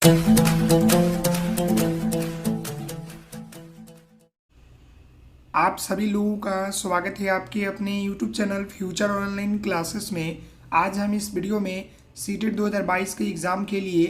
आप सभी लोगों का स्वागत है आपके अपने YouTube channel future online classes में। आज हम इस वीडियो में सीटेट 2022 के एग्ज़ाम के लिए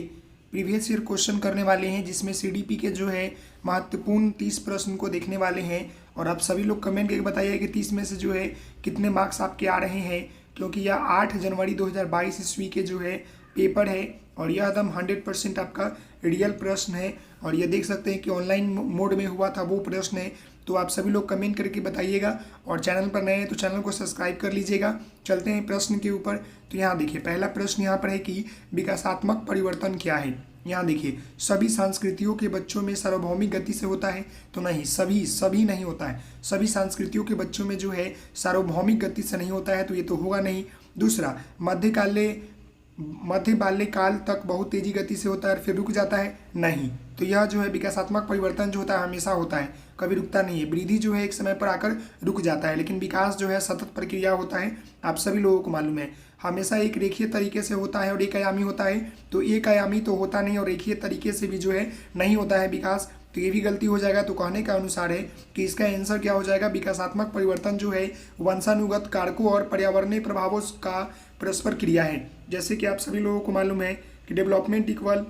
प्रीवियस ईयर क्वेश्चन करने वाले हैं, जिसमें CDP के जो है महत्वपूर्ण 30 प्रश्न को देखने वाले हैं। और आप सभी लोग कमेंट करके बताइए कि 30 में से जो है कितने मार्क्स आपके आ रहे हैं, क्योंकि यह 8 जनवरी 2022 ईस्वी के जो है पेपर है और यह एकदम 100% आपका रियल प्रश्न है। और ये देख सकते हैं कि ऑनलाइन मोड में हुआ था वो प्रश्न है। तो आप सभी लोग कमेंट करके बताइएगा और चैनल पर नए हैं तो चैनल को सब्सक्राइब कर लीजिएगा। चलते हैं प्रश्न के ऊपर। तो यहाँ देखिए, पहला प्रश्न यहाँ पर है कि विकासात्मक परिवर्तन क्या है। यहाँ देखिए, सभी संस्कृतियों के बच्चों में सार्वभौमिक गति से होता है, तो नहीं, सभी नहीं होता है। सभी संस्कृतियों के बच्चों में जो है सार्वभौमिक गति से नहीं होता है, तो ये तो होगा नहीं। दूसरा, मध्य बाल्यकाल तक बहुत तेजी गति से होता है और फिर रुक जाता है, नहीं। तो यह जो है विकासात्मक परिवर्तन जो होता है हमेशा होता है, कभी रुकता नहीं है। वृद्धि जो है एक समय पर आकर रुक जाता है, लेकिन विकास जो है सतत प्रक्रिया होता है, आप सभी लोगों को मालूम है। हमेशा एक रेखीय तरीके से होता है और एक आयामी होता है, तो एक आयामी तो होता नहीं और रेखीय तरीके से भी जो है नहीं होता है विकास, तो ये भी गलती हो जाएगा। तो कहने का अनुसार है कि इसका आंसर क्या हो जाएगा, विकासात्मक परिवर्तन जो है वंशानुगत कारकों और पर्यावरणीय प्रभावों का परस्पर क्रिया है। जैसे कि आप सभी लोगों को मालूम है कि development equal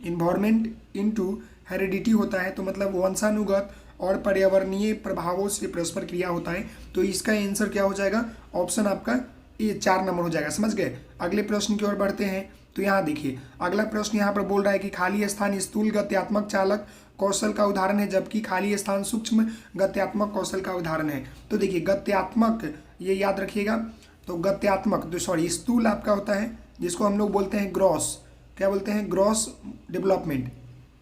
environment into heredity होता है, तो मतलब वंशानुगत और पर्यावरणीय प्रभावों से परस्पर क्रिया होता है। तो इसका आंसर क्या हो जाएगा, ऑप्शन आपका ये 4 नंबर हो जाएगा। समझ गए। अगले प्रश्न की ओर बढ़ते हैं। तो यहाँ देखिए, अगला प्रश्न यहाँ पर बोल रहा है कि खाली स्थान स्थूल गत्यात्मक चालक कौशल का उदाहरण है, जबकि खाली स्थान सूक्ष्म गत्यात्मक कौशल का उदाहरण है। तो देखिए, गत्यात्मक ये याद रखिएगा। तो गत्यात्मक स्थूल आपका होता है जिसको हम लोग बोलते हैं ग्रॉस, क्या बोलते हैं, ग्रॉस डेवलपमेंट,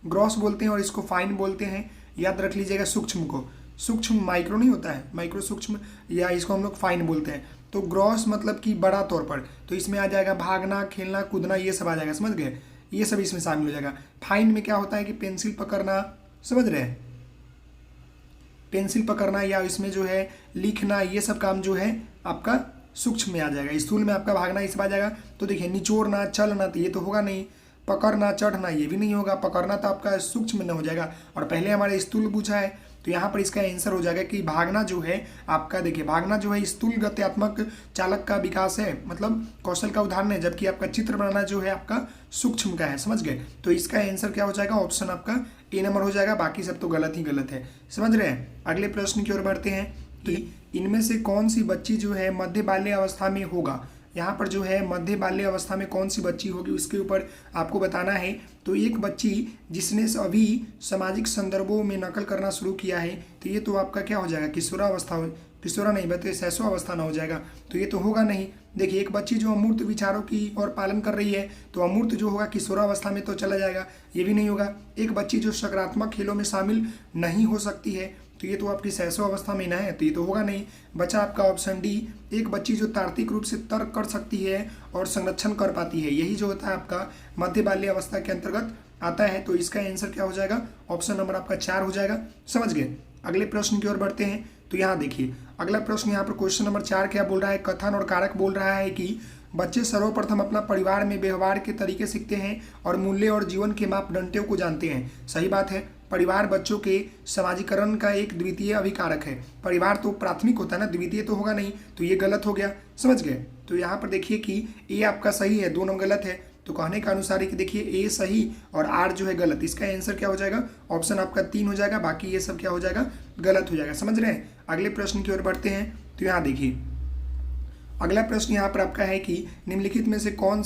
ग्रॉस बोलते हैं, और इसको फाइन बोलते हैं। याद रख लीजिएगा। सूक्ष्म को, सूक्ष्म माइक्रो नहीं होता है, माइक्रो सूक्ष्म, या इसको हम लोग फाइन बोलते हैं। तो ग्रॉस मतलब कि बड़ा तौर पर, तो इसमें आ जाएगा भागना, खेलना, कूदना, ये सब आ जाएगा। समझ गए, ये सब इसमें शामिल हो जाएगा। फाइन में क्या होता है कि पेंसिल पकड़ना, समझ रहे हैं, पेंसिल पकड़ना या इसमें जो है लिखना, ये सब काम जो है आपका सूक्ष्म में आ जाएगा। स्थूल में आपका भागना ये सब आ जाएगा। तो देखिए, निचोड़ना, चलना, तो ये तो होगा नहीं। पकड़ना, चढ़ना, ये भी नहीं होगा। पकड़ना तो आपका सूक्ष्म में हो जाएगा, और पहले हमारे स्थूल पूछा है, तो यहाँ पर इसका आंसर हो जाएगा कि भागना जो है आपका, देखिए भागना जो है स्थूल गत्यात्मक चालक का विकास है, मतलब कौशल का उदाहरण है, जबकि आपका चित्र बनाना जो है आपका सूक्ष्म का है। समझ गए। तो इसका आंसर क्या हो जाएगा, ऑप्शन आपका ए नंबर हो जाएगा। बाकी सब तो गलत ही गलत है। समझ रहे हैं। अगले प्रश्न की ओर बढ़ते हैं कि इनमें से कौन सी बच्ची जो है मध्य बाल्य अवस्था में होगा। यहाँ पर जो है मध्य बाल्य अवस्था में कौन सी बच्ची होगी उसके ऊपर आपको बताना है। तो एक बच्ची जिसने अभी सामाजिक संदर्भों में नकल करना शुरू किया है, तो ये तो आपका क्या हो जाएगा, किशोरावस्था, किशोरा नहीं बल्कि शैशवावस्था ना हो जाएगा, तो ये तो होगा नहीं। देखिए, एक बच्ची जो अमूर्त विचारों की और पालन कर रही है, तो अमूर्त जो होगा किशोरावस्था में तो चला जाएगा, ये भी नहीं होगा। एक बच्ची जो सकारात्मक खेलों में शामिल नहीं हो सकती है, तो ये तो आपकी शैशवावस्था में ना है, तो ये तो होगा नहीं। बचा आपका ऑप्शन डी, एक बच्ची जो तार्किक रूप से तर्क कर सकती है और संरक्षण कर पाती है, यही जो होता है आपका मध्य बाल्य अवस्था के अंतर्गत आता है। तो इसका आंसर क्या हो जाएगा, ऑप्शन नंबर आपका 4 हो जाएगा। समझ गए। अगले प्रश्न की ओर बढ़ते हैं। तो यहाँ देखिए, अगला प्रश्न यहाँ पर क्वेश्चन नंबर 4 क्या बोल रहा है, कथन और कारक बोल रहा है कि बच्चे सर्वप्रथम अपना परिवार में व्यवहार के तरीके सीखते हैं और मूल्य और जीवन के मापदंडों को जानते हैं। सही बात है। परिवार बच्चों के समाजीकरण का एक द्वितीय अभिकारक है। परिवार तो प्राथमिक होता है ना, द्वितीय तो होगा नहीं, तो ये गलत हो गया। समझ गए। तो यहाँ पर देखिए कि ए आपका सही है, 2 नंबर गलत है। तो कहने का अनुसार है कि देखिए ए सही और आर जो है गलत। इसका आंसर क्या हो जाएगा, ऑप्शन आपका 3 हो जाएगा। बाकी ये सब क्या हो जाएगा, गलत हो जाएगा। समझ रहे हैं। अगले प्रश्न की ओर बढ़ते हैं। तो यहाँ देखिए, अगला प्रश्न यहाँ पर आपका है कि निम्नलिखित में से कौन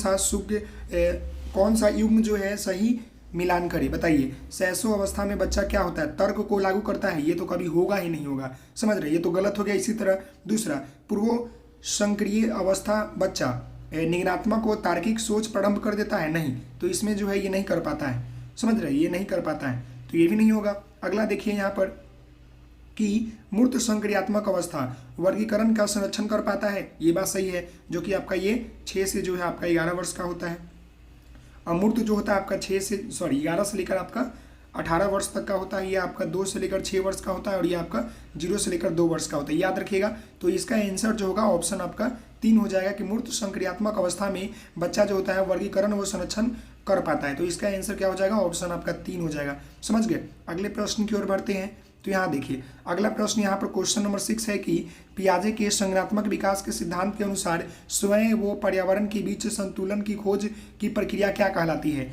सा युग्म जो है सही मिलान करे, बताइए। शैशव अवस्था में बच्चा क्या होता है, तर्क को लागू करता है, ये तो कभी होगा ही नहीं होगा। समझ रहे, ये तो गलत हो गया। इसी तरह दूसरा, पूर्व संक्रिय अवस्था बच्चा निगनात्मक व तार्किक सोच प्रारंभ कर देता है, नहीं, तो इसमें जो है ये नहीं कर पाता है। समझ रहे, ये नहीं कर पाता है, तो ये भी नहीं होगा। अगला देखिए यहाँ पर कि मूर्त संक्रियात्मक अवस्था वर्गीकरण का संरक्षण कर पाता है, ये बात सही है, जो कि आपका ये 6 से जो है आपका 11 वर्ष का होता है। अमूर्त जो होता है आपका 11 से लेकर आपका 18 वर्ष तक का होता है, ये आपका 2 से लेकर 6 वर्ष का होता है, और ये आपका 0 से लेकर 2 वर्ष का होता है। याद रखिएगा। तो इसका आंसर जो होगा ऑप्शन आपका 3 हो जाएगा कि मूर्त संक्रियात्मक अवस्था में बच्चा जो होता है वर्गीकरण व संरक्षण कर पाता है। तो इसका आंसर क्या हो जाएगा, ऑप्शन आपका 3 हो जाएगा। समझ गए। अगले प्रश्न की ओर बढ़ते हैं। तो यहाँ देखिए अगला प्रश्न यहाँ पर क्वेश्चन नंबर 6 है कि पियाजे के संज्ञानात्मक विकास के सिद्धांत के अनुसार स्वयं व पर्यावरण के बीच संतुलन की खोज की प्रक्रिया क्या कहलाती है?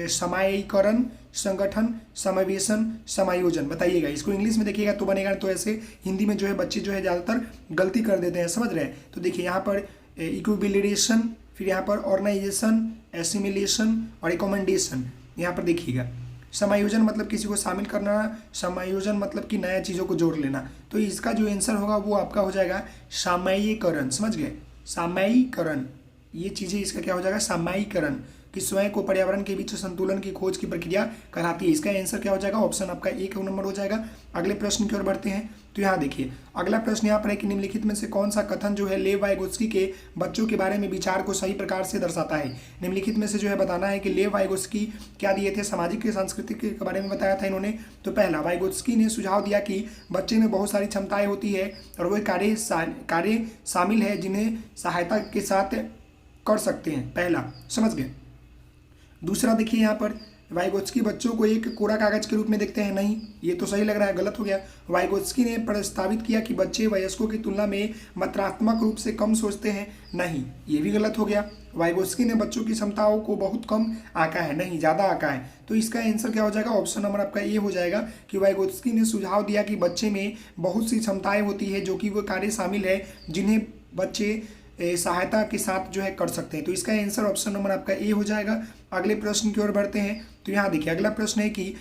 समायीकरण, संगठन, समावेशन, समायोजन। बताइएगा। इसको इंग्लिश में देखिएगा तो बनेगा, तो ऐसे हिंदी में जो है बच्चे जो है ज़्यादातर गलती कर देते हैं। समझ रहे हैं। तो देखिए यहाँ पर इक्विलिब्रेशन, फिर यहाँ पर ऑर्गेनाइजेशन, एसिमिलेशन और रिकमेंडेशन। यहाँ पर देखिएगा समायोजन मतलब किसी को शामिल करना, समायोजन मतलब कि नया चीज़ों को जोड़ लेना। तो इसका जो आंसर होगा वो आपका हो जाएगा सामयिकरण। समझ गए। सामयिकरण, ये चीज़ें इसका क्या हो जाएगा, सामयिकरण, कि स्वयं को पर्यावरण के बीच संतुलन की खोज की प्रक्रिया कहलाती है। इसका आंसर क्या हो जाएगा, ऑप्शन आपका 1 नंबर हो जाएगा। अगले प्रश्न की ओर बढ़ते हैं। तो यहाँ देखिए अगला प्रश्न यहाँ पर है कि निम्नलिखित में से कौन सा कथन जो है लेव वाइगोत्स्की के बच्चों के बारे में विचार को सही प्रकार से दर्शाता है? निम्नलिखित में से जो है बताना है कि लेव वाइगोत्स्की क्या दिए थे, सामाजिक सांस्कृतिक के बारे में बताया था इन्होंने। तो पहला, वाइगोत्स्की ने सुझाव दिया कि बच्चे में बहुत सारी क्षमताएं होती है और वह कार्य शामिल है जिन्हें सहायता के साथ कर सकते हैं। पहला, समझ गए। दूसरा देखिए यहाँ पर वाइगोत्स्की बच्चों को एक कोरा कागज के रूप में देखते हैं। नहीं, ये तो सही लग रहा है, गलत हो गया। वाइगोत्स्की ने प्रस्तावित किया कि बच्चे वयस्कों की तुलना में मात्रात्मक रूप से कम सोचते हैं। नहीं, ये भी गलत हो गया। वाइगोत्स्की ने बच्चों की क्षमताओं को बहुत कम आंका है। नहीं, ज़्यादा आंका है। तो इसका आंसर क्या हो जाएगा, ऑप्शन नंबर आपका ए हो जाएगा कि वाइगोत्स्की ने सुझाव दिया कि बच्चे में बहुत सी क्षमताएं होती है जो कि वो कार्य शामिल है जिन्हें बच्चे सहायता के साथ जो है कर सकते हैं। तो इसका आंसर ऑप्शन नंबर आपका ए हो जाएगा। अगले प्रश्न की ओर बढ़ते हैं। तो यहाँ देखिए अगला प्रश्न है कि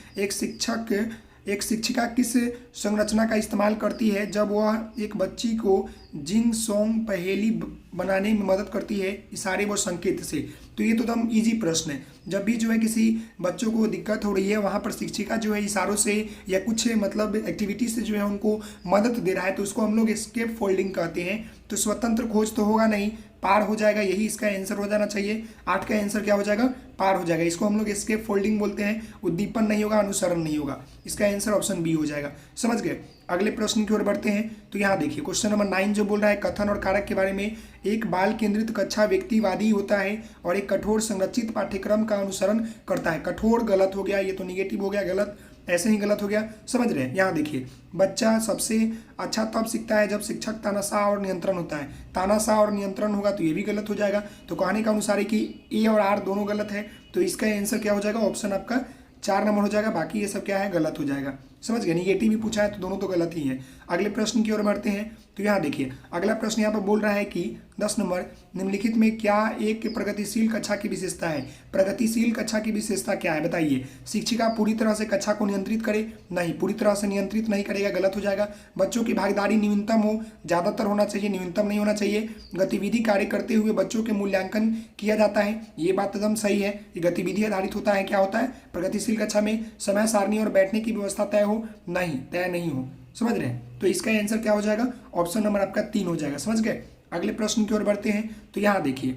एक शिक्षिका किस संरचना का इस्तेमाल करती है जब वह एक बच्ची को जिंग सोंग पहेली बनाने में मदद करती है इशारे व संकेत से? तो ये तो एकदम इजी प्रश्न है। जब भी जो है किसी बच्चों को दिक्कत हो रही है वहाँ पर शिक्षिका जो है इशारों से या कुछ मतलब एक्टिविटी से जो है उनको मदद दे रहा है तो उसको हम लोग एस्केप फोल्डिंग कहते हैं। तो स्वतंत्र खोज तो होगा नहीं, पार हो जाएगा, यही इसका आंसर हो जाना चाहिए। 8 का आंसर क्या हो जाएगा, पार हो जाएगा। इसको हम लोग एस्केप फोल्डिंग बोलते हैं। उद्दीपन नहीं होगा, अनुसरण नहीं होगा। इसका आंसर ऑप्शन बी हो जाएगा। समझ गए। अगले प्रश्न की ओर बढ़ते हैं। तो यहाँ देखिए क्वेश्चन नंबर 9 जो बोल रहा है कथन और कारक के बारे में। एक बाल केंद्रित कक्षा व्यक्तिवादी होता है और एक कठोर संरचित पाठ्यक्रम का अनुसरण करता है। कठोर गलत हो गया, ये तो निगेटिव हो गया, गलत, ऐसे ही गलत हो गया। समझ रहे हैं। यहाँ देखिए बच्चा सबसे अच्छा तब सीखता है जब शिक्षक तानाशाह और नियंत्रण होता है। तानाशाह और नियंत्रण होगा तो ये भी गलत हो जाएगा। तो कहने का अनुसार है कि ए और आर दोनों गलत है। तो इसका आंसर क्या हो जाएगा, ऑप्शन आपका 4 नंबर हो जाएगा। बाकी ये सब क्या है, गलत हो जाएगा। समझ गए। निगेटिव भी पूछा है तो दोनों तो गलत ही है। अगले प्रश्न की ओर बढ़ते हैं। तो यहाँ देखिए अगला प्रश्न यहाँ पर बोल रहा है कि 10 नंबर, निम्नलिखित में क्या एक प्रगतिशील कक्षा की विशेषता है? प्रगतिशील कक्षा की विशेषता क्या है बताइए? शिक्षिका पूरी तरह से कक्षा को नियंत्रित करे? नहीं, पूरी तरह से नियंत्रित नहीं करेगा, गलत हो जाएगा। बच्चों की भागीदारी न्यूनतम हो, ज़्यादातर होना चाहिए, न्यूनतम नहीं होना चाहिए। गतिविधि कार्य करते हुए बच्चों के मूल्यांकन किया जाता है, ये बात एकदम सही है। ये गतिविधि आधारित होता है। क्या होता है प्रगतिशील कक्षा में? समय सारणी और बैठने की व्यवस्था तय हो? नहीं, तय नहीं हो। समझ रहे हैं। तो इसका आंसर क्या हो जाएगा, ऑप्शन नंबर आपका 3 हो जाएगा। समझ गए। अगले प्रश्न की ओर बढ़ते हैं। तो यहाँ देखिए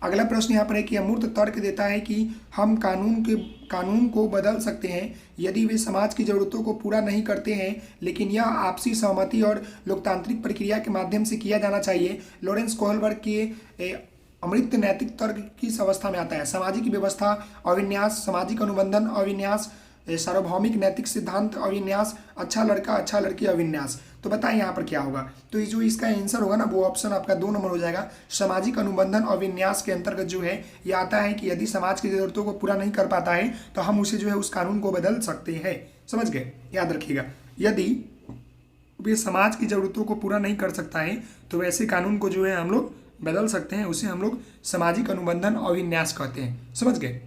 अगला प्रश्न यहाँ पर है कि अमूर्त तर्क देता है कि हम कानून को बदल सकते हैं यदि वे समाज की जरूरतों को पूरा नहीं करते हैं, लेकिन यह आपसी सहमति और लोकतांत्रिक प्रक्रिया के माध्यम से किया जाना चाहिए। लॉरेंस कोहलबर्ग के अमृत नैतिक तर्क किस अवस्था में आता है? सामाजिक व्यवस्था अविन्यास, सामाजिक अनुबंधन अविन्यास, सार्वभौमिक नैतिक सिद्धांत अविन्यास, अच्छा लड़का अच्छा लड़की अविन्यास। तो बताएं यहाँ पर क्या होगा। तो ये जो इसका आंसर होगा ना वो ऑप्शन आपका 2 नंबर हो जाएगा। सामाजिक अनुबंधन अविन्यास के अंतर्गत जो है ये आता है कि यदि समाज की जरूरतों को पूरा नहीं कर पाता है तो हम उसे जो है उस कानून को बदल सकते हैं। समझ गए। याद रखिएगा, यदि वे समाज की जरूरतों को पूरा नहीं कर सकता है तो वैसे कानून को जो है हम लोग बदल सकते हैं। उसे हम लोग सामाजिक अनुबंधन अविन्यास कहते हैं। समझ गए।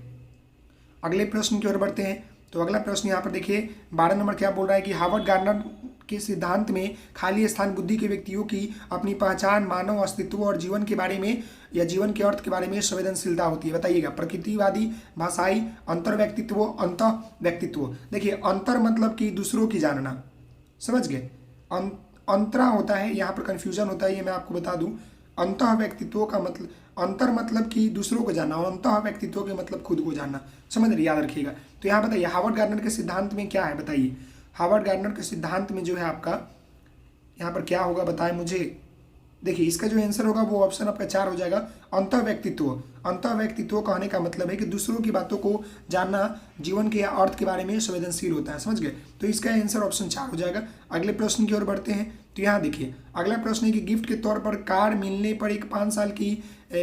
अगले प्रश्न की ओर बढ़ते हैं। तो अगला प्रश्न यहाँ पर देखिए 12 नंबर क्या बोल रहा है कि हार्वर्ड गार्डनर के सिद्धांत में खाली स्थान बुद्धि के व्यक्तियों की अपनी पहचान, मानव अस्तित्व और जीवन के बारे में या जीवन के अर्थ के बारे में संवेदनशीलता होती है। बताइएगा। प्रकृतिवादी, भाषाई, अंतर व्यक्तित्व, अंत व्यक्तित्व। देखिए अंतर मतलब कि दूसरों की जानना। समझ गए। अंतरा होता है, यहाँ पर कन्फ्यूजन होता है, ये मैं आपको बता दूं। अंतः व्यक्तित्व का मतलब, अंतर मतलब कि दूसरों को जानना और अंतः व्यक्तित्व के मतलब खुद को जानना। समझ रहे, याद रखिएगा। तो यहाँ बताइए हार्वर्ड गार्डनर के सिद्धांत में क्या है बताइए। हार्वर्ड गार्डनर के सिद्धांत में जो है आपका यहाँ पर क्या होगा बताएं मुझे। देखिए इसका जो आंसर होगा वो ऑप्शन आपका 4 हो जाएगा, अंतः व्यक्तित्व। अंतः व्यक्तित्व कहने का मतलब है कि दूसरों की बातों को जानना जीवन के या अर्थ के बारे में संवेदनशील होता है, समझ गए। तो इसका आंसर ऑप्शन 4 हो जाएगा। अगले प्रश्न की ओर बढ़ते हैं। तो यहाँ देखिए अगला प्रश्न है कि गिफ्ट के तौर पर कार मिलने पर एक 5 साल की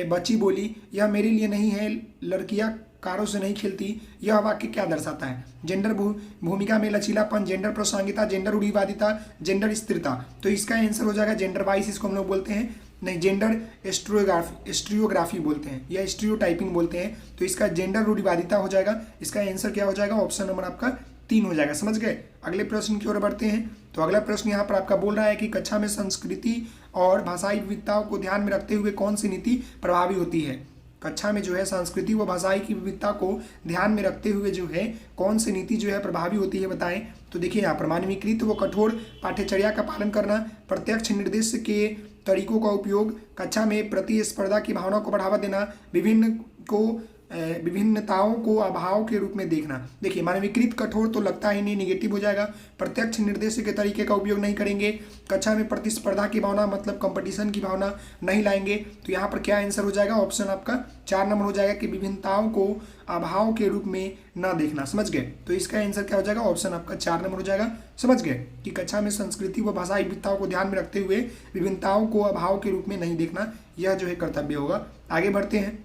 बच्ची बोली, यह मेरे लिए नहीं है, लड़कियां कारों से नहीं खेलती। यह वाक्य क्या दर्शाता है? जेंडर भूमिका में लचीलापन, जेंडर प्रासंगिकता, जेंडर रूढ़िवादिता, जेंडर स्थिरता। तो इसका आंसर हो जाएगा जेंडर वाइज, इसको हम लोग बोलते हैं, नहीं जेंडर स्टीरियोग्राफी बोलते हैं या स्टीरियोटाइपिंग बोलते हैं। तो इसका जेंडर रूढ़िवादिता हो जाएगा। इसका आंसर क्या हो जाएगा? ऑप्शन नंबर आपका 3 हो जाएगा, समझ गए। अगले प्रश्न की ओर बढ़ते हैं। तो अगला प्रश्न यहाँ पर आपका बोल रहा है कि कक्षा में संस्कृति और भाषाई विविधताओं को ध्यान में रखते हुए कौन सी नीति प्रभावी होती है? कक्षा में जो है संस्कृति व भाषाई की विविधता को ध्यान में रखते हुए जो है कौन सी नीति जो है प्रभावी होती है, बताएं। तो देखिए यहाँ पर मानवीकृत व कठोर पाठ्यचर्या का पालन करना, प्रत्यक्ष निर्देश के तरीकों का उपयोग, कक्षा में प्रतिस्पर्धा की भावना को बढ़ावा देना, विभिन्नताओं को अभाव के रूप में देखना। देखिए मानवीकृत कठोर तो लगता ही नहीं, निगेटिव हो जाएगा। प्रत्यक्ष निर्देश के तरीके का उपयोग नहीं करेंगे, कक्षा में प्रतिस्पर्धा की भावना मतलब कंपटीशन की भावना नहीं लाएंगे। तो यहाँ पर क्या आंसर हो जाएगा? ऑप्शन आपका 4 नंबर हो जाएगा कि विभिन्नताओं को अभाव के रूप में ना देखना, समझ गए। तो इसका आंसर क्या हो जाएगा? ऑप्शन आपका 4 नंबर हो जाएगा, समझ गए कि कक्षा में संस्कृति व भाषाई विविधताओं को ध्यान में रखते हुए विभिन्नताओं को अभाव के रूप में नहीं देखना, यह जो है कर्तव्य होगा। आगे बढ़ते हैं।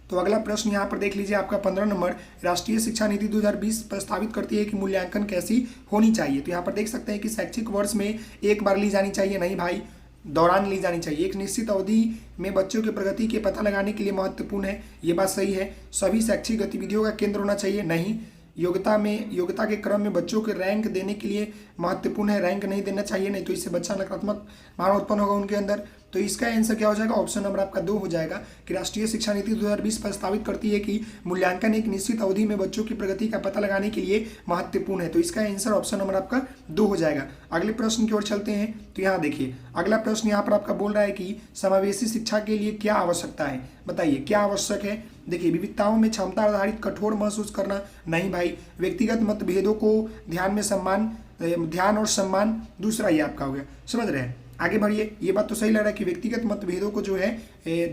तो अगला प्रश्न यहाँ पर देख लीजिए आपका 15 नंबर, राष्ट्रीय शिक्षा नीति 2020 प्रस्तावित करती है कि मूल्यांकन कैसी होनी चाहिए। तो यहाँ पर देख सकते हैं कि शैक्षिक वर्ष में एक बार ली जानी चाहिए, नहीं भाई, दौरान ली जानी चाहिए। एक निश्चित अवधि में बच्चों की प्रगति के पता लगाने के लिए महत्वपूर्ण है, ये बात सही है। सभी शैक्षिक गतिविधियों का केंद्र होना चाहिए, नहीं। योग्यता के क्रम में बच्चों के रैंक देने के लिए महत्वपूर्ण है, रैंक नहीं देना चाहिए, नहीं तो इससे बच्चा नकारात्मक भावना उत्पन्न होगा उनके अंदर। तो इसका आंसर क्या हो जाएगा? ऑप्शन नंबर आपका 2 हो जाएगा कि राष्ट्रीय शिक्षा नीति 2020 प्रस्तावित करती है कि मूल्यांकन एक निश्चित अवधि में बच्चों की प्रगति का पता लगाने के लिए महत्वपूर्ण है। तो इसका आंसर ऑप्शन नंबर आपका 2 हो जाएगा। अगले प्रश्न की ओर चलते हैं। तो यहाँ देखिए अगला प्रश्न यहाँ पर आपका बोल रहा है कि समावेशी शिक्षा के लिए क्या आवश्यकता है, बताइए क्या आवश्यक है। देखिए विविधताओं में क्षमता आधारित कठोर महसूस करना, नहीं भाई। व्यक्तिगत मतभेदों को ध्यान और सम्मान, दूसरा ये आपका हो गया, समझ रहे हैं। आगे बढ़िए, ये बात तो सही लग रहा है कि व्यक्तिगत मतभेदों को जो है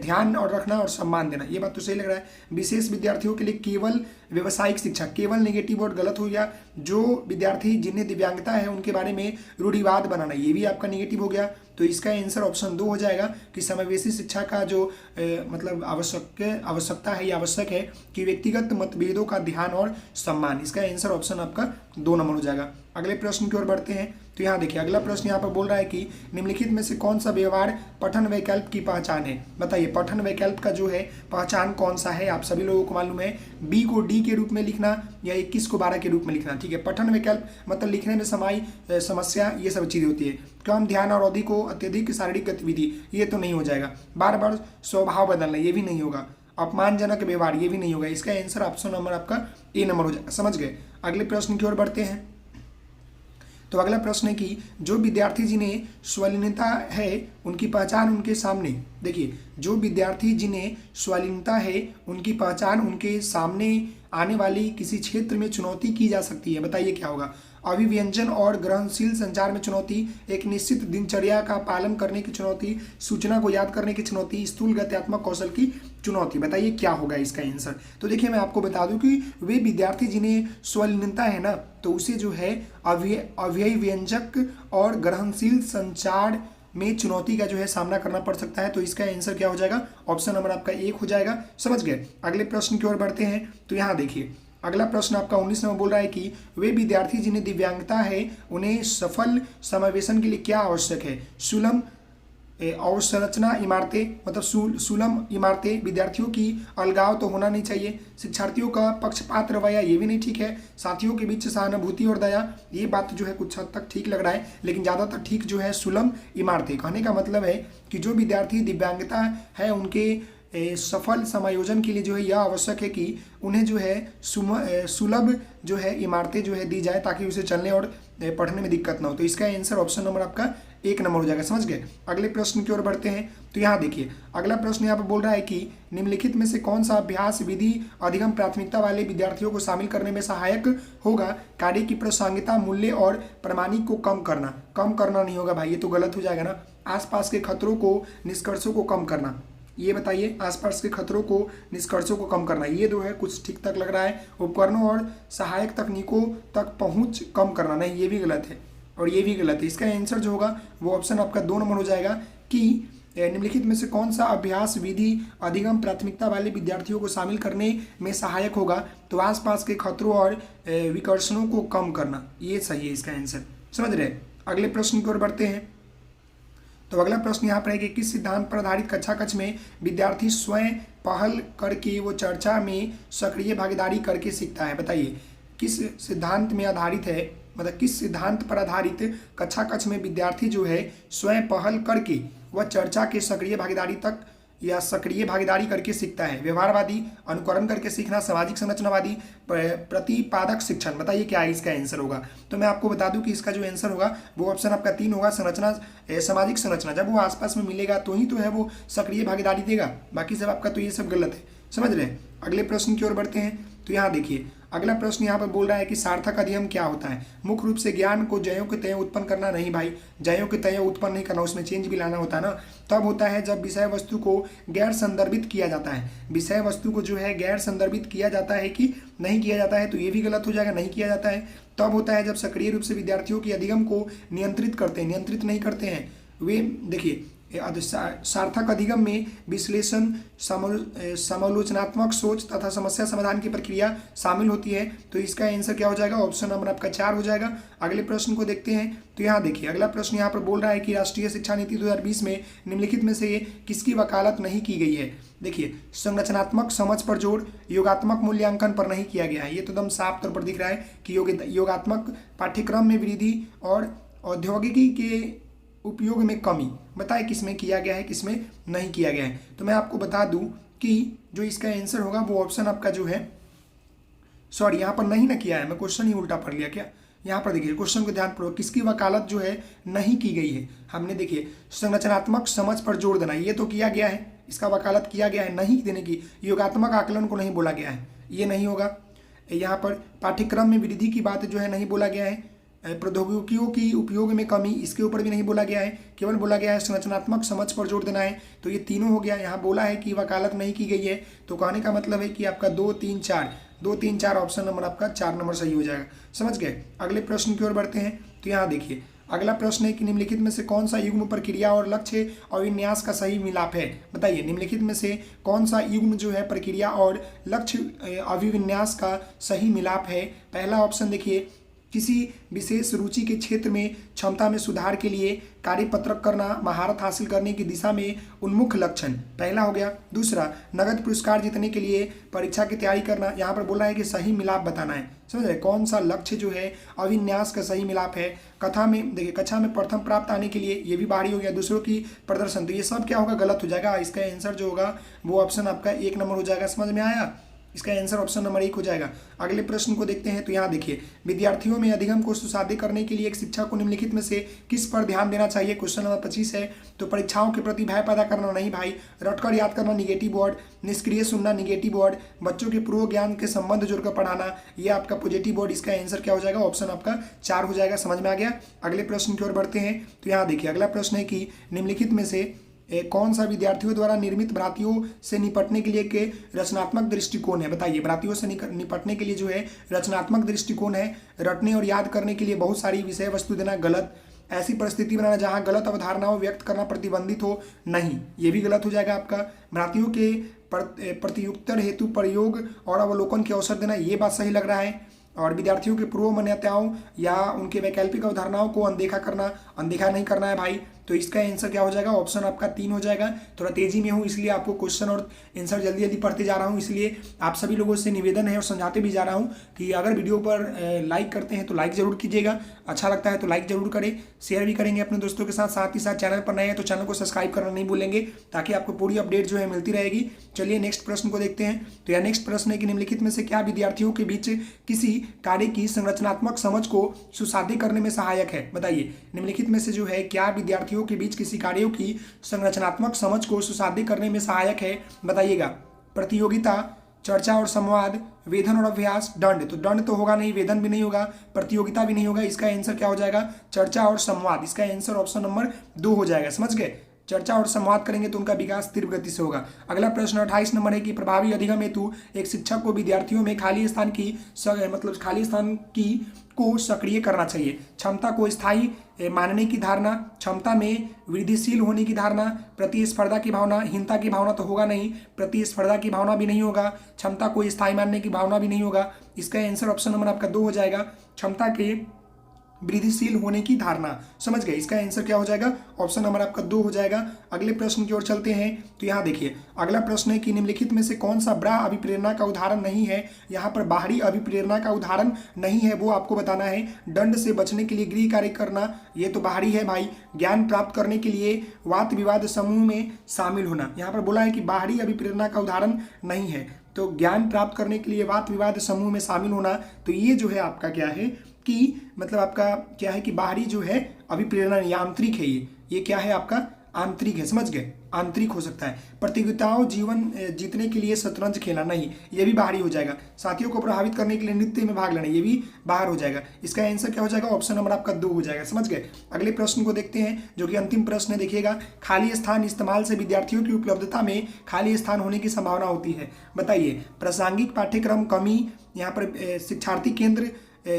ध्यान और रखना और सम्मान देना, ये बात तो सही लग रहा है। विशेष विद्यार्थियों के लिए केवल व्यावसायिक शिक्षा, केवल नेगेटिव और गलत हो गया। जो विद्यार्थी जिन्हें दिव्यांगता है उनके बारे में रूढ़िवाद बनाना, ये भी आपका नेगेटिव हो गया। तो इसका आंसर ऑप्शन 2 हो जाएगा कि समावेशी शिक्षा का जो मतलब आवश्यकता है, ये आवश्यक है कि व्यक्तिगत मतभेदों का ध्यान और सम्मान। इसका आंसर ऑप्शन आपका 2 नंबर हो जाएगा। अगले प्रश्न की ओर बढ़ते हैं। तो यहाँ देखिए अगला प्रश्न यहाँ पर बोल रहा है कि निम्नलिखित में से कौन सा व्यवहार पठन वैकल्प की पहचान है, बताइए पठन वैकल्प का जो है पहचान कौन सा है। आप सभी लोगों को मालूम है, बी को डी के रूप में लिखना या 21 को 12 के रूप में लिखना, ठीक है। पठन वैकल्प मतलब लिखने में समस्या, ये सब चीज़ें होती है। कम ध्यान और अवधि को अत्यधिक शारीरिक गतिविधि, ये तो नहीं हो जाएगा। बार बार स्वभाव बदलना, ये भी नहीं होगा। अपमानजनक व्यवहार, ये भी नहीं होगा। इसका आंसर ऑप्शन नंबर आपका ए नंबर हो जाएगा, समझ गए। अगले प्रश्न की ओर बढ़ते हैं। तो अगला प्रश्न है कि जो विद्यार्थी जिन्हें स्वलीनता है उनकी पहचान उनके सामने, देखिए जो विद्यार्थी जिन्हें स्वलीनता है उनकी पहचान उनके सामने आने वाली किसी क्षेत्र में चुनौती की जा सकती है, बताइए क्या होगा। अभिव्यंजन और ग्रहणशील संचार में चुनौती, एक निश्चित दिनचर्या का पालन करने की चुनौती, सूचना को याद करने की चुनौती, स्थूल गत्यात्मक कौशल की चुनौती, बताइए क्या होगा इसका आंसर। तो देखिए मैं आपको बता दूं कि वे विद्यार्थी जिन्हें स्वलीनता है ना, तो उसे जो है अभिव्यंजक और ग्रहणशील संचार में चुनौती का जो है सामना करना पड़ सकता है। तो इसका आंसर क्या हो जाएगा? ऑप्शन नंबर आपका 1 हो जाएगा, समझ गए। अगले प्रश्न की ओर बढ़ते हैं। तो यहाँ देखिए अगला प्रश्न आपका 19 नंबर बोल रहा है कि वे विद्यार्थी जिन्हें दिव्यांगता है उन्हें सफल समावेशन के लिए क्या आवश्यक है। सुलभ अवसंरचना इमारतें, मतलब सुलभ इमारतें, विद्यार्थियों की अलगाव तो होना नहीं चाहिए, शिक्षार्थियों का पक्षपात रवैया, ये भी नहीं ठीक है, साथियों के बीच सहानुभूति और दया, ये बात जो है कुछ हद तक ठीक लग रहा है, लेकिन ज़्यादातर ठीक जो है सुलभ इमारतें। कहने का मतलब है कि जो विद्यार्थी दिव्यांगता है उनके सफल समायोजन के लिए जो है यह आवश्यक है कि उन्हें जो है सुलभ जो है इमारतें जो है दी जाए ताकि उसे चलने और पढ़ने में दिक्कत ना हो। तो इसका आंसर ऑप्शन नंबर आपका 1 नंबर हो जाएगा। समझ गए। अगले प्रश्न की ओर बढ़ते हैं। तो यहाँ देखिए अगला प्रश्न यहाँ पर बोल रहा है कि निम्नलिखित में से कौन सा अभ्यास विधि अधिगम प्राथमिकता वाले विद्यार्थियों को शामिल करने में सहायक होगा। कार्य की प्रासंगिकता, मूल्य और प्रमाणिक को कम करना। कम करना नहीं होगा भाई, ये तो गलत हो जाएगा ना। आसपास के खतरों को, निष्कर्षों को कम करना, ये बताइए। आसपास के खतरों को, निष्कर्षों को कम करना, ये जो है कुछ ठीक तक लग रहा है। उपकरणों और सहायक तकनीकों तक पहुंच कम करना, नहीं ये भी गलत है और ये भी गलत है। इसका आंसर जो होगा वो ऑप्शन आपका 2 नंबर हो जाएगा कि निम्नलिखित में से कौन सा अभ्यास विधि अधिगम प्राथमिकता वाले विद्यार्थियों को शामिल करने में सहायक होगा। तो आसपास के खतरों और विकर्षणों को कम करना, ये सही है इसका आंसर। समझ रहे। अगले प्रश्न की ओर बढ़ते हैं। तो अगला प्रश्न यहाँ पर है कि किस सिद्धांत पर आधारित कक्षा कक्ष में विद्यार्थी स्वयं पहल करके वो चर्चा में सक्रिय भागीदारी करके सीखता है। बताइए किस सिद्धांत में आधारित है, मतलब किस सिद्धांत पर आधारित कक्षा कक्ष में विद्यार्थी जो है स्वयं पहल करके वह चर्चा के सक्रिय भागीदारी तक या सक्रिय भागीदारी करके सीखता है। व्यवहारवादी, अनुकरण करके सीखना, सामाजिक संरचनावादी, प्रतिपादक शिक्षण। बताइए क्या इसका आंसर होगा। तो मैं आपको बता दूं कि इसका जो आंसर होगा वो ऑप्शन आपका 3 होगा, संरचना, सामाजिक संरचना। जब वो आसपास में मिलेगा तो ही तो है वो सक्रिय भागीदारी देगा, बाकी सब आपका तो ये सब गलत है। समझ रहे हैं। अगले प्रश्न की ओर बढ़ते हैं। तो यहाँ देखिए अगला प्रश्न यहाँ पर बोल रहा है कि सार्थक अधिगम क्या होता है। मुख्य रूप से ज्ञान को जयों के तयों उत्पन्न करना। नहीं भाई, जयों के तयों उत्पन्न नहीं करना, उसमें चेंज भी लाना होता है ना। तब होता है जब विषय वस्तु को गैर संदर्भित किया जाता है। विषय वस्तु को जो है गैर संदर्भित किया जाता है कि नहीं किया जाता है, तो ये भी गलत हो जाएगा, नहीं किया जाता है। तब होता है जब सक्रिय रूप से विद्यार्थियों की अधिगम को नियंत्रित करते हैं, नियंत्रित नहीं करते हैं वे। देखिए सार्थक अधिगम में विश्लेषण, समालोचनात्मक सोच तथा समस्या समाधान की प्रक्रिया शामिल होती है। तो इसका आंसर क्या हो जाएगा, ऑप्शन नंबर आपका 4 हो जाएगा। अगले प्रश्न को देखते हैं। तो यहाँ देखिए अगला प्रश्न यहाँ पर बोल रहा है कि राष्ट्रीय शिक्षा नीति 2020 में निम्नलिखित में से किसकी वकालत नहीं की गई है। देखिए संरचनात्मक समझ पर जोर, योगात्मक मूल्यांकन पर नहीं किया गया है। ये तो एकदम साफ तौर पर दिख रहा है कि योगात्मक पाठ्यक्रम में वृद्धि और औद्योगिकी के उपयोग में कमी। बताए किसमें किया गया है, किसमें नहीं किया गया है। तो मैं आपको बता दूं कि जो इसका आंसर होगा वो ऑप्शन आपका जो है, सॉरी यहाँ पर नहीं ना किया है, मैं क्वेश्चन ही उल्टा पढ़ लिया क्या। यहाँ पर देखिए क्वेश्चन को ध्यानपूर्वक, किसकी वकालत जो है नहीं की गई है। हमने देखिए संरचनात्मक समझ पर जोर देना, ये तो किया गया है, इसका वकालत किया गया है। नहीं देने की, योगात्मक आकलन को नहीं बोला गया है, ये नहीं होगा। यहाँ पर पाठ्यक्रम में वृद्धि की बात जो है नहीं बोला गया है। प्रौद्योगिकियों की उपयोग में कमी, इसके ऊपर भी नहीं बोला गया है, केवल बोला गया है संरचनात्मक समझ पर जोर देना है। तो ये तीनों हो गया। यहाँ बोला है कि वकालत नहीं की गई है, तो कहने का मतलब है कि आपका 2, 3, 4 ऑप्शन नंबर आपका 4 नंबर सही हो जाएगा। समझ गए। अगले प्रश्न की ओर बढ़ते हैं। तो यहाँ देखिए अगला प्रश्न है कि निम्नलिखित में से कौन सा युग्म प्रक्रिया और लक्ष्य अभिविन्यास का सही मिलाप है। बताइए निम्नलिखित में से कौन सा युग्म जो है प्रक्रिया और लक्ष्य अभिविन्यास का सही मिलाप है। पहला ऑप्शन देखिए, किसी विशेष रुचि के क्षेत्र में क्षमता में सुधार के लिए कार्यपत्रक करना, महारत हासिल करने की दिशा में उन्मुख लक्षण, पहला हो गया। दूसरा, नगद पुरस्कार जीतने के लिए परीक्षा की तैयारी करना। यहाँ पर बोला है कि सही मिलाप बताना है। समझ रहे, कौन सा लक्ष्य जो है अभिन्यास का सही मिलाप है। कथा में देखिए, कक्षा में प्रथम प्राप्त आने के लिए, ये भी बाहरी हो गया। दूसरों की प्रदर्शन, तो ये सब क्या होगा, गलत हो जाएगा। इसका आंसर जो होगा वो ऑप्शन आपका 1 नंबर हो जाएगा। समझ में आया, इसका आंसर ऑप्शन नंबर 1 हो जाएगा। अगले प्रश्न को देखते हैं। तो यहाँ देखिए, विद्यार्थियों में अधिगम को सुसाध्य करने के लिए एक शिक्षक को निम्नलिखित में से किस पर ध्यान देना चाहिए। क्वेश्चन नंबर 25 है। तो परीक्षाओं के प्रति भय पैदा करना, नहीं भाई। रटकर याद करना, निगेटिव वर्ड। निष्क्रिय सुनना, निगेटिव वर्ड। बच्चों के पूर्व ज्ञान के संबंध जोड़कर पढ़ाना, ये आपका पॉजिटिव वर्ड। इसका आंसर क्या हो जाएगा, ऑप्शन आपका 4 हो जाएगा। समझ में आ गया। अगले प्रश्न की ओर बढ़ते हैं। तो यहाँ देखिए अगला प्रश्न है कि निम्नलिखित में से कौन सा विद्यार्थियों द्वारा निर्मित भ्रांतियों से निपटने के लिए के रचनात्मक दृष्टिकोण है। बताइए, भ्रांतियों से निपटने के लिए जो है रचनात्मक दृष्टिकोण है। रटने और याद करने के लिए बहुत सारी विषय वस्तु देना, गलत। ऐसी परिस्थिति बनाना जहां गलत अवधारणाओं व्यक्त करना प्रतिबंधित हो, नहीं, ये भी गलत हो जाएगा आपका। भ्रांतियों के प्रत्युत्तर हेतु प्रयोग और अवलोकन के अवसर देना, ये बात सही लग रहा है। और विद्यार्थियों के पूर्व मान्यताओं या उनके वैकल्पिक अवधारणाओं को अनदेखा करना, अनदेखा नहीं करना है भाई। तो इसका आंसर क्या हो जाएगा, ऑप्शन आपका 3 हो जाएगा। थोड़ा तेजी में हूँ इसलिए आपको क्वेश्चन और आंसर जल्दी जल्दी पढ़ते जा रहा हूँ, इसलिए आप सभी लोगों से निवेदन है और समझाते भी जा रहा हूँ कि अगर वीडियो पर लाइक करते हैं तो लाइक जरूर कीजिएगा, अच्छा लगता है तो लाइक जरूर करें, शेयर भी करेंगे अपने दोस्तों के साथ। साथ ही साथ चैनल पर नए हैं तो चैनल को सब्सक्राइब करना नहीं भूलेंगे ताकि आपको पूरी अपडेट जो है मिलती रहेगी। चलिए नेक्स्ट प्रश्न को देखते हैं। तो यह नेक्स्ट प्रश्न है कि निम्नलिखित में से क्या विद्यार्थियों के बीच किसी कार्य की संरचनात्मक समझ को सुसाध्य करने में सहायक है। बताइए निम्नलिखित में से जो है क्या विद्यार्थियों के बीच किसी कार्यों की संरचनात्मक समझ को सुसाध्य करने में सहायक है, बताइएगा। प्रतियोगिता, चर्चा और संवाद, वेधन और अभ्यास, दंड। तो दंड तो होगा नहीं, वेधन भी नहीं होगा, प्रतियोगिता भी नहीं होगा, इसका आंसर क्या हो जाएगा, चर्चा और संवाद। इसका आंसर ऑप्शन नंबर 2 हो जाएगा। समझ गए, चर्चा और संवाद करेंगे तो उनका विकास तीव्र गति से होगा। अगला प्रश्न 28 नंबर है कि प्रभावी अधिगम हेतु एक शिक्षक को विद्यार्थियों में खाली स्थान की को सक्रिय करना चाहिए। क्षमता को स्थायी मानने की धारणा, क्षमता में वृद्धिशील होने की धारणा, प्रतिस्पर्धा की भावना, हीनता की भावना तो होगा नहीं, प्रतिस्पर्धा की भावना भी नहीं होगा, क्षमता को स्थायी मानने की भावना भी नहीं होगा। इसका आंसर ऑप्शन नंबर आपका 2 हो जाएगा, क्षमता के वृद्धिशील होने की धारणा। समझ गए, इसका आंसर क्या हो जाएगा, ऑप्शन नंबर आपका 2 हो जाएगा। अगले प्रश्न की ओर चलते हैं। तो यहाँ देखिए अगला प्रश्न है कि निम्नलिखित में से कौन सा बाह्य अभिप्रेरणा का उदाहरण नहीं है। यहाँ पर बाहरी अभिप्रेरणा का उदाहरण नहीं है, वो आपको बताना है। दंड से बचने के लिए गृह कार्य करना, ये तो बाहरी है भाई। ज्ञान प्राप्त करने के लिए वाद विवाद समूह में शामिल होना, यहाँ पर बोला है कि बाहरी अभिप्रेरणा का उदाहरण नहीं है। तो ज्ञान प्राप्त करने के लिए वाद विवाद समूह में शामिल होना, तो ये जो है आपका क्या है कि मतलब आपका क्या है कि बाहरी जो है अभिप्रेरणा या आंतरिक है, ये क्या है आपका आंतरिक है। समझ गए, आंतरिक हो सकता है। प्रतियोगिताओं जीवन जीतने के लिए शतरंज खेलना, नहीं, ये भी बाहरी हो जाएगा। साथियों को प्रभावित करने के लिए नृत्य में भाग लेना, ये भी बाहर हो जाएगा। इसका आंसर क्या हो जाएगा, ऑप्शन नंबर आपका 2 हो जाएगा। समझ गए, अगले प्रश्न को देखते हैं जो कि अंतिम प्रश्न है। देखिएगा, खाली स्थान इस्तेमाल से विद्यार्थियों की उपलब्धता में खाली स्थान होने की संभावना होती है। बताइए, प्रासंगिक पाठ्यक्रम कमी, यहाँ पर शिक्षार्थी केंद्र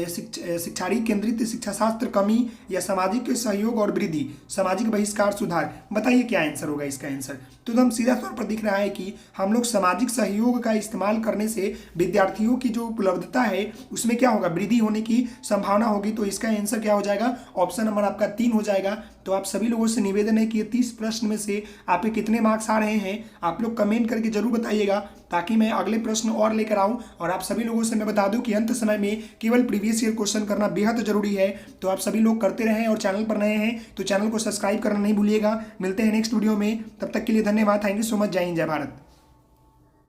शिक्षार्थी केंद्रित शिक्षा शास्त्र कमी, या सामाजिक सहयोग और वृद्धि, सामाजिक बहिष्कार सुधार। बताइए क्या आंसर होगा इसका आंसर। तो एकदम सीधा तौर पर दिख रहा है कि हम लोग सामाजिक सहयोग का इस्तेमाल करने से विद्यार्थियों की जो उपलब्धता है उसमें क्या होगा, वृद्धि होने की संभावना होगी। तो इसका आंसर क्या हो जाएगा, ऑप्शन नंबर आपका 3 हो जाएगा। तो आप सभी लोगों से निवेदन है कि ये 30 प्रश्न में से आपके कितने मार्क्स आ रहे हैं, आप लोग कमेंट करके जरूर बताइएगा ताकि मैं अगले प्रश्न और लेकर आऊं। और आप सभी लोगों से मैं बता दूं कि अंत समय में केवल प्रीवियस ईयर क्वेश्चन करना बेहद जरूरी है। तो आप सभी लोग करते रहें, और चैनल पर नए हैं तो चैनल को सब्सक्राइब करना नहीं भूलिएगा। मिलते हैं नेक्स्ट वीडियो में, तब तक के लिए धन्यवाद। Thank you so much. जय हिंद, जय भारत।